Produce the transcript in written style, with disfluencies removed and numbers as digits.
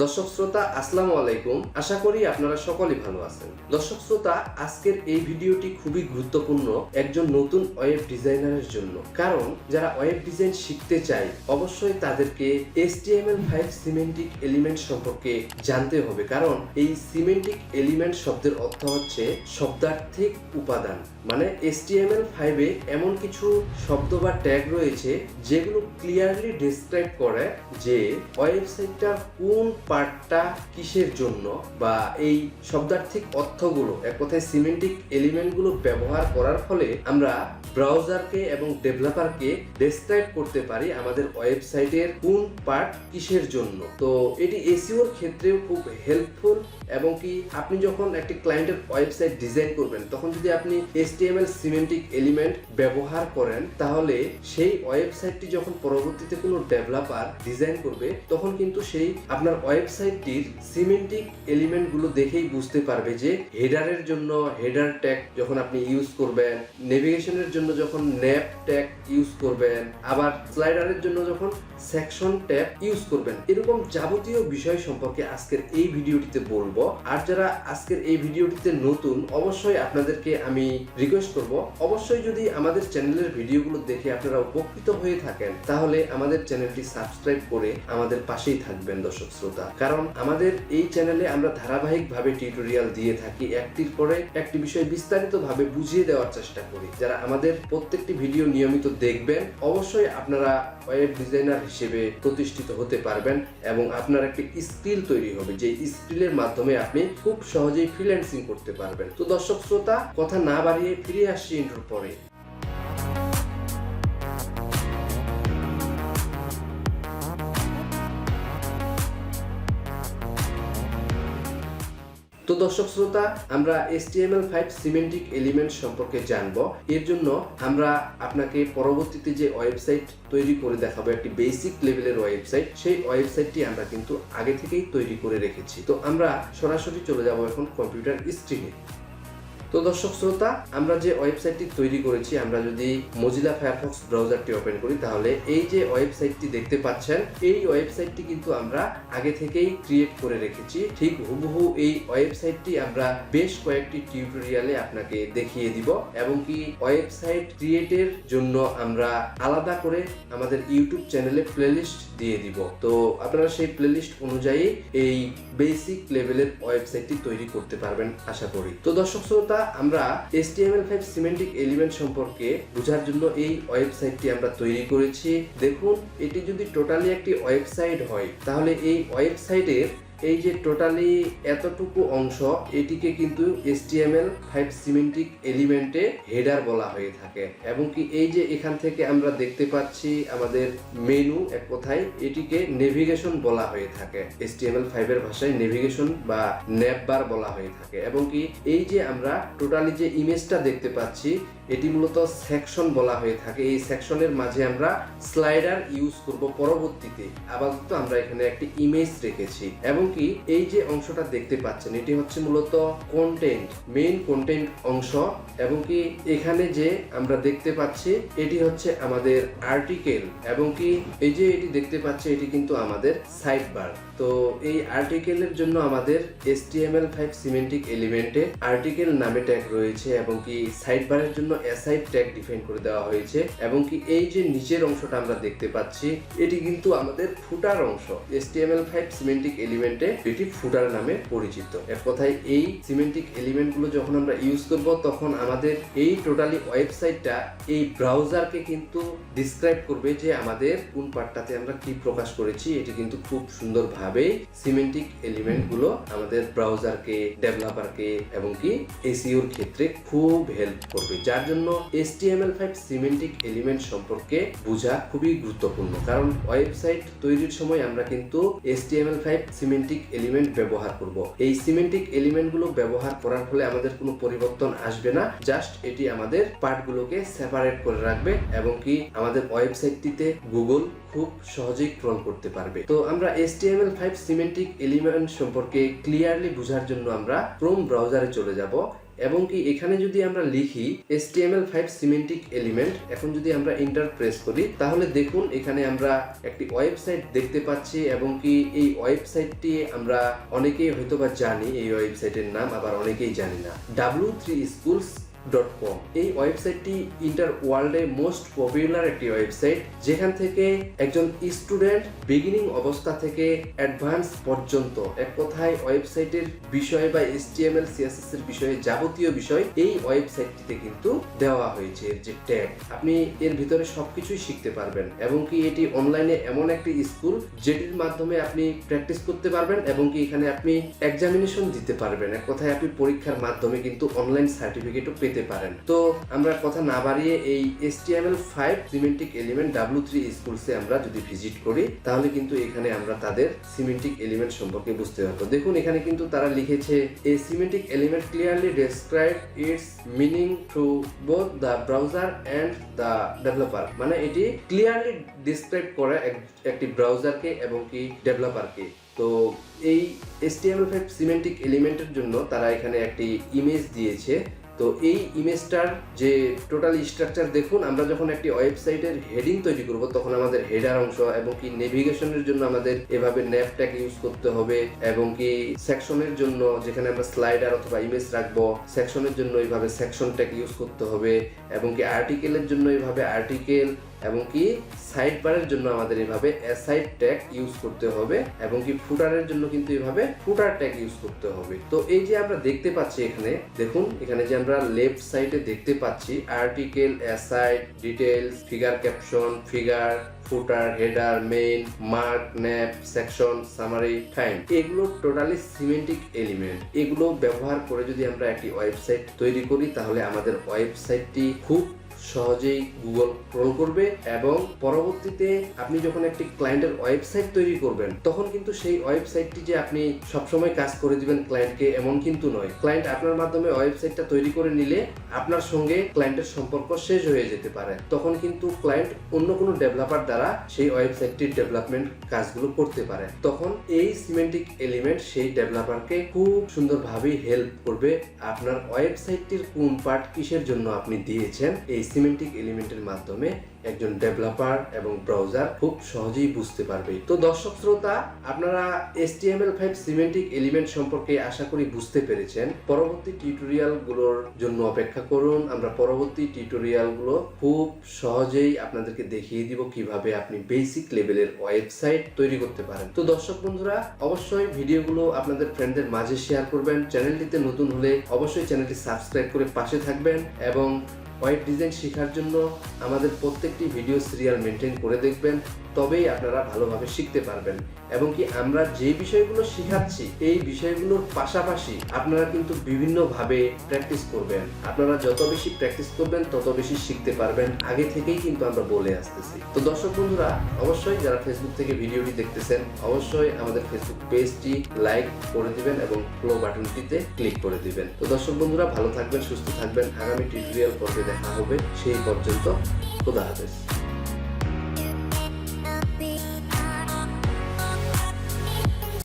দর্শক শ্রোতা আসসালামু আলাইকুম। আশা করি আপনারা সকলেই ভালো আছেন। দর্শক শ্রোতা, আজকের এই ভিডিওটি খুবই গুরুত্বপূর্ণ একজন নতুন ওয়েব ডিজাইনারের জন্য। কারণ যারা ওয়েব ডিজাইন শিখতে চায় অবশ্যই তাদেরকে HTML5 সিমেন্টিক এলিমেন্ট সম্পর্কে জানতে হবে। কারণ এই সিমেন্টিক এলিমেন্ট শব্দের অর্থ হচ্ছে শব্দার্থিক উপাদান। মানে HTML5 এ এমন কিছু শব্দ বা ট্যাগ রয়েছে যেগুলো ক্লিয়ারলি ডেসক্রাইব করে যে ওয়েবসাইটটার কোন পার্টটা কিসের জন্য, বা এই শব্দার্থিক অর্থগুলো এক কথায় সিমেন্টিক এলিমেন্টগুলো ব্যবহার করার ফলে আমরা ব্রাউজারকে এবং ডেভেলপারকে ডেসক্রাইব করতে পারি আমাদের ওয়েবসাইটের কোন পার্ট কিসের জন্য। তো এটি এসইওর ক্ষেত্রেও খুব হেল্পফুল। এবং কি আপনি যখন একটি ক্লায়েন্টের ওয়েবসাইট ডিজাইন করবেন তখন যদি আপনি HTML সিমেন্টিক এলিমেন্ট ব্যবহার করেন তাহলে সেই ওয়েবসাইটটি যখন পরবর্তীতে কোনো ডেভেলপার ডিজাইন করবে তখন কিন্তু সেই আপনার ওয়েবসাইটটির সিমেন্টিক এলিমেন্টগুলো দেখেই বুঝতে পারবে যে হেডারের জন্য হেডার ট্যাগ যখন আপনি ইউজ করবেন, নেভিগেশনের জন্য যখন ন্যাপ ট্যাগ ইউজ করবেন, আবার স্লাইডারের জন্য যখন সেকশন ট্যাগ ইউজ করবেন, এরকম যাবতীয় বিষয় সম্পর্কে আজকের এই ভিডিওটিতে বলবো। আর যারা আজকের এই ভিডিওটিতে নতুন অবশ্যই আপনাদেরকে আমি রিকোয়েস্ট করব, অবশ্যই যদি আমাদের চ্যানেলের ভিডিওগুলো দেখে আপনারা উপকৃত হয়ে থাকেন তাহলে আমাদের চ্যানেলটি সাবস্ক্রাইব করে আমাদের পাশেই থাকবেন দর্শক শ্রোতা। কারণ আমাদের এই চ্যানেলে আমরা ধারাবাহিকভাবে টিউটোরিয়াল দিয়ে থাকি, একটির পরে একটি বিষয় বিস্তারিতভাবে বুঝিয়ে দেওয়ার চেষ্টা করি। যারা আমাদের প্রত্যেকটি ভিডিও নিয়মিত দেখবেন অবশ্যই আপনারা ওয়েব ডিজাইনার হিসেবে প্রতিষ্ঠিত হতে পারবেন এবং আপনার একটি স্কিল তৈরি হবে, যে স্কিলের মাধ্যমে আপনি খুব সহজেই ফ্রিল্যান্সিং করতে পারবেন। তো দর্শক শ্রোতা, কথা না বাড়িয়ে ফিরে আসছি ইন্ট্রোর পরে। তো দর্শক শ্রোতা, আমরা HTML5 সিমেন্টিক এলিমেন্ট সম্পর্কে জানবো। এর জন্য আমরা আপনাকে পরবর্তীতে যে ওয়েবসাইট তৈরি করে দেখাবো, একটি বেসিক লেভেলের ওয়েবসাইট, সেই ওয়েবসাইটটি আমরা কিন্তু আগে থেকেই তৈরি করে রেখেছি। তো আমরা সরাসরি চলে যাব এখন কম্পিউটার স্ক্রিনে। তো দর্শক শ্রোতা, আমরা যে ওয়েবসাইটটি তৈরি করেছি, আমরা যদি মজিলা ফায়ারফক্স ব্রাউজারটি ওপেন করি তাহলে এই যে ওয়েবসাইটটি দেখতে পাচ্ছেন, এই ওয়েবসাইটটি কিন্তু আমরা আগে থেকেই ক্রিয়েট করে রেখেছি। ঠিক হুবহু এই ওয়েবসাইটটি আমরা বেশ কয়েকটি টিউটোরিয়ালে আপনাকে দেখিয়ে দিব এবং কি ওয়েবসাইট ক্রিয়েটের জন্য আমরা আলাদা করে আমাদের ইউটিউব চ্যানেলে প্লেলিস্ট দিয়ে দিব। তো আপনারা সেই প্লেলিস্ট অনুযায়ী এই বেসিক লেভেলের ওয়েবসাইটটি তৈরি করতে পারবেন আশা করি। তো দর্শক শ্রোতা, আমরা HTML5 সিমেন্টিক এলিমেন্ট সম্পর্কে বোঝার জন্য এই ওয়েবসাইটটি আমরা তৈরি করেছি। দেখুন, এটি যদি টোটালি একটি ওয়েবসাইট হয় তাহলে এই ওয়েবসাইটের এই যে টোটালি এতটুকু অংশ, এটিকে কিন্তু HTML5 সিমেন্টিক এলিমেন্টে হেডার বলা হয়ে থাকে। এবং কি এই যে এখান থেকে আমরা দেখতে পাচ্ছি আমাদের মেনু, এক কথায় এটিকে নেভিগেশন বলা হয়ে থাকে। HTML5 এর ভাষায় নেভিগেশন বা ন্যাপ বার বলা হয়ে থাকে। এবং কি এই যে আমরা টোটালি যে ইমেজটা দেখতে পাচ্ছি এটি মূলত সেকশন বলা হয়ে থাকে। এই সেকশনের মাঝে আমরা স্লাইডার ইউজ করব পরবর্তীতে। আপাতত আমরা এখানে একটি ইমেজ রেখেছি। এবং কি এই যে অংশটা দেখতে পাচ্ছেন এটি হচ্ছে মূলত কন্টেন্ট, মেইন কন্টেন্ট অংশ। এবং কি এখানে যে আমরা দেখতে পাচ্ছি এটি হচ্ছে আমাদের আর্টিকেল। এবং কি এই যে এটি দেখতে পাচ্ছি এটি কিন্তু আমাদের সাইড বার। তো এই আর্টিকেলের জন্য আমাদের HTML5 সিমেন্টিক এলিমেন্টে আর্টিকেল নামে ট্যাগ রয়েছে এবং কি সাইড বারের জন্য অ্যাসাইড ট্যাগ ডিফাইন করে দেওয়া হয়েছে। এবং কি এই যে নিচের অংশটা আমরা দেখতে পাচ্ছি এটি কিন্তু আমাদের ফুটার অংশ। HTML5 সিমেন্টিক এলিমেন্টে এটি ফুটার নামে পরিচিত। এক কথায় এই সিমেন্টিক এলিমেন্টগুলো যখন আমরা ইউজ করব তখন আমাদের এই টোটালি ওয়েবসাইটটা এই ব্রাউজারকে কিন্তু ডিসক্রাইব করবে যে আমাদের কোন পার্টটাতে আমরা কি প্রকাশ করেছি। এটি কিন্তু খুব সুন্দরভাবে সিমেন্টিক এলিমেন্টগুলো আমাদের ব্রাউজারকে, ডেভেলপারকে এবং কি এসইওর ক্ষেত্রে খুব হেল্প করবে। যার জন্য HTML5 সিমেন্টিক এলিমেন্ট সম্পর্কে বোঝা খুবই গুরুত্বপূর্ণ। কারণ ওয়েবসাইট তৈরির সময় আমরা কিন্তু HTML5 সিমেন্টিক এলিমেন্ট ব্যবহার করব। এই সিমেন্টিক এলিমেন্টগুলো ব্যবহার করার ফলে আমাদের কোনো পরিবর্তন আসবে না, জাস্ট এটি আমাদের পার্টগুলোকে সেপারেট করে রাখবে এবং কি আমাদের ওয়েবসাইটটিতে গুগল খুব সহজেই ক্রল করতে পারবে। তো আমরা HTML5 সিমেন্টিক এলিমেন্ট সম্পর্কে ক্লিয়ারলি বোঝার জন্য আমরা ক্রোম ব্রাউজারে চলে যাব এবং কি এখানে যদি আমরা লিখি HTML5 সিমেন্টিক এলিমেন্ট, এখন যদি আমরা এন্টার প্রেস করি তাহলে দেখুন এখানে আমরা একটি ওয়েবসাইট দেখতে পাচ্ছি এবং কি এই ওয়েবসাইটটি আমরা অনেকেই হয়তোবা জানি, এই ওয়েবসাইটের নাম আবার অনেকেই জানি না, w3schools.com। এই ওয়েবসাইটটি ইন্টার ওয়ার্ল্ডে মোস্ট পপুলার একটি ওয়েবসাইট, যেখান থেকে একজন স্টুডেন্ট বিগিনিং অবস্থা থেকে অ্যাডভান্স পর্যন্ত এক কথায় ওয়েবসাইটের বিষয় বা HTML CSS এর বিষয়ে যাবতীয় বিষয় এই ওয়েবসাইটটিতে কিন্তু দেওয়া হয়েছে। এর যে ট্যাগ, আপনি এর ভিতরে সবকিছুই শিখতে পারবেন এবং কি এটি অনলাইনে এমন একটি স্কুল যেটির মাধ্যমে আপনি প্র্যাকটিস করতে পারবেন এবং কি এখানে আপনি এক্সামিনেশন দিতে পারবেন। এক কথায় আপনি পরীক্ষার মাধ্যমে কিন্তু অনলাইন সার্টিফিকেটও পেতে পারেন। তো আমরা কথা না বাড়িয়ে এই HTML5 সিমেন্টিক এলিমেন্ট W3 স্কুলসে আমরা যদি ভিজিট করি তাহলে কিন্তু এখানে আমরা তাদের সিমেন্টিক এলিমেন্ট সম্পর্কে বুঝতে পারবো। দেখুন এখানে কিন্তু তারা লিখেছে a semantic element clearly describe its meaning to both the browser and the developer, মানে এটি ক্লিয়ারলি ডিসক্রাইব করে একটি ব্রাউজারকে এবং কি ডেভেলপারকে। তো এই HTML5 সিমেন্টিক এলিমেন্টের জন্য তারা এখানে একটি ইমেজ দিয়েছে। তো এই ইমেজটার যে টোটাল স্ট্রাকচার দেখুন, আমরা যখন একটি ওয়েবসাইটের হেডিং তৈরি করব তখন আমাদের হেডার অংশ এবং কি নেভিগেশনের জন্য আমাদের এভাবে ন্যাভ ট্যাগ ইউজ করতে হবে এবং কি সেকশনের জন্য যেখানে আমরা স্লাইডার অথবা ইমেজ রাখবো সেকশনের জন্য এইভাবে সেকশন ট্যাগ ইউজ করতে হবে এবং কি আর্টিকেলের জন্য এইভাবে আর্টিকেল এবং কি সাইড বারের জন্য আমাদের এইভাবে অ্যাসাইড ট্যাগ ইউজ করতে হবে এবং কি ফুটারের জন্য কিন্তু এইভাবে ফুটার ট্যাগ ইউজ করতে হবে। তো এই যে আমরা দেখতে পাচ্ছি এখানে দেখুন, এখানে যে আমরা লেফট সাইডে দেখতে পাচ্ছি article, aside, details, figure caption, figure, footer, header, main, mark, nav, section, summary, find, এগুলো টোটালি সিমেন্টিক এলিমেন্ট। এগুলো ব্যবহার করে যদি আমরা একটি ওয়েবসাইট তৈরি করি তাহলে আমাদের ওয়েবসাইটটি খুব সহজেই গুগল ক্রল করবে এবং পরবর্তীতে আপনি যখন একটি ক্লায়েন্টের ওয়েবসাইট তৈরি করবেন তখন কিন্তু সেই ওয়েবসাইটটি যে আপনি সবসময় কাজ করে দিবেন ক্লায়েন্টকে এমন কিন্তু নয়। ক্লায়েন্ট আপনার মাধ্যমে ওয়েবসাইটটা তৈরি করে নিলে আপনার সঙ্গে ক্লায়েন্টের সম্পর্ক শেষ হয়ে যেতে পারে, তখন কিন্তু ক্লায়েন্ট অন্য কোনো ডেভেলপার দ্বারা সেই ওয়েবসাইটটির ডেভেলপমেন্ট কাজগুলো করতে পারে। তখন এই সিমেন্টিক এলিমেন্ট সেই ডেভেলপারকে খুব সুন্দরভাবে হেল্প করবে আপনার ওয়েবসাইটটির কোন পার্ট কিসের জন্য আপনি দিয়েছেন। এই সিমেন্টিক এলিমেন্টের মাধ্যমে একজন ডেভেলপার এবং ব্রাউজার খুব সহজেই বুঝতে পারবে। তো দর্শক শ্রোতা, আপনারা HTML5 সিমেন্টিক এলিমেন্ট সম্পর্কে আশা করি বুঝতে পেরেছেন। পরবর্তী টিউটোরিয়ালগুলোর জন্য অপেক্ষা করুন। আমরা পরবর্তী টিউটোরিয়ালগুলো খুব সহজেই আপনাদেরকে দেখিয়ে দিব কিভাবে আপনি বেসিক লেভেলের ওয়েবসাইট তৈরি করতে পারেন। তো দর্শক বন্ধুরা, অবশ্যই ভিডিওগুলো আপনাদের ফ্রেন্ডদের মাঝে শেয়ার করবেন। চ্যানেলটিতে নতুন হলে অবশ্যই চ্যানেলটি সাবস্ক্রাইব করে পাশে থাকবেন এবং ওয়েব ডিজাইন শেখার জন্য আমাদের প্রত্যেকটি ভিডিও সিরিয়াল মেনটেন করে দেখবেন, তবেই আপনারা ভালোভাবে শিখতে পারবেন। এবং কি আমরা যে বিষয়গুলো শেখাচ্ছি এই বিষয়গুলোর পাশাপাশি আপনারা কিন্তু বিভিন্নভাবে প্র্যাকটিস করবেন। আপনারা যত বেশি প্র্যাকটিস করবেন তত বেশি শিখতে পারবেন, আগে থেকেই কিন্তু আমরা বলে আসতেছি। তো দর্শক বন্ধুরা, অবশ্যই যারা ফেসবুক থেকে ভিডিওটি দেখতেছেন অবশ্যই আমাদের ফেসবুক পেজটি লাইক করে দিবেন এবং ফলো বাটনটিতে ক্লিক করে দিবেন। তো দর্শক বন্ধুরা, ভালো থাকবেন, সুস্থ থাকবেন। আগামী টিউটোরিয়াল পর্বে দেখা হবে, সেই পর্যন্ত খোদা হাফেজ।